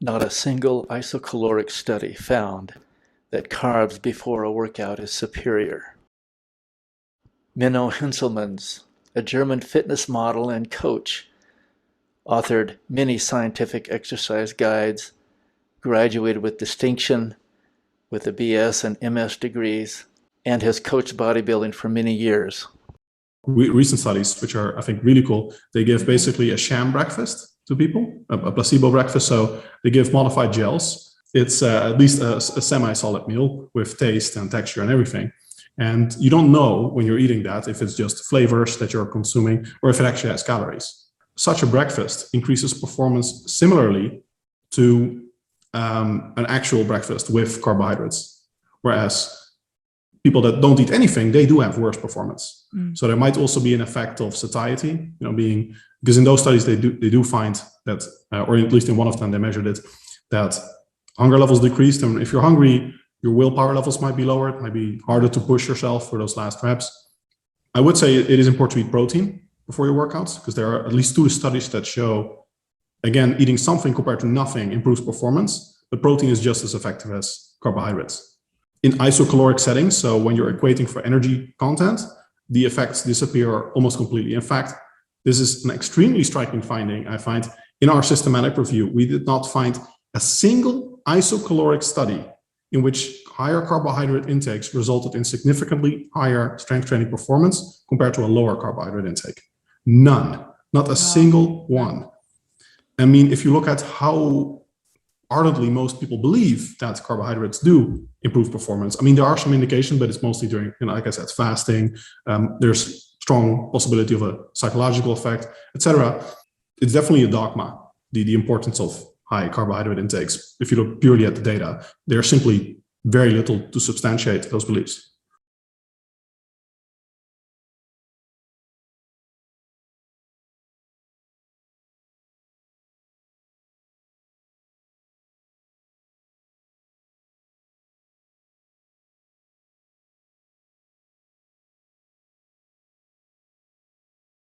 Not a single isocaloric study found that carbs before a workout is superior. Menno Henselmans, a German fitness model and coach, authored many scientific exercise guides, graduated with distinction with a BS and MS degrees, and has coached bodybuilding for many years. Recent studies, which are, I think, really cool, they give basically a sham breakfast to people, a placebo breakfast. So they give modified gels. It's at least a semi-solid meal with taste and texture and everything. And you don't know when you're eating that if it's just flavors that you're consuming or if it actually has calories. Such a breakfast increases performance similarly to an actual breakfast with carbohydrates. Whereas people that don't eat anything, they do have worse performance. So there might also be an effect of satiety, because in those studies they do find that, or at least in one of them they measured it, that hunger levels decreased. And if you're hungry, your willpower levels might be lower. It might be harder to push yourself for those last reps. I would say it is important to eat protein before your workouts, because there are at least 2 studies that show, again, eating something compared to nothing improves performance, but protein is just as effective as carbohydrates. In isocaloric settings, so when you're equating for energy content, the effects disappear almost completely. In fact, this is an extremely striking finding, I find. In our systematic review, we did not find a single isocaloric study in which higher carbohydrate intakes resulted in significantly higher strength training performance compared to a lower carbohydrate intake. None, not a single one. I mean, if you look at how ardently most people believe that carbohydrates do improve performance. I mean, there are some indications, but it's mostly during, like I said, fasting. There's strong possibility of a psychological effect, etc. It's definitely a dogma, the importance of high carbohydrate intakes. If you look purely at the data, there's simply very little to substantiate those beliefs.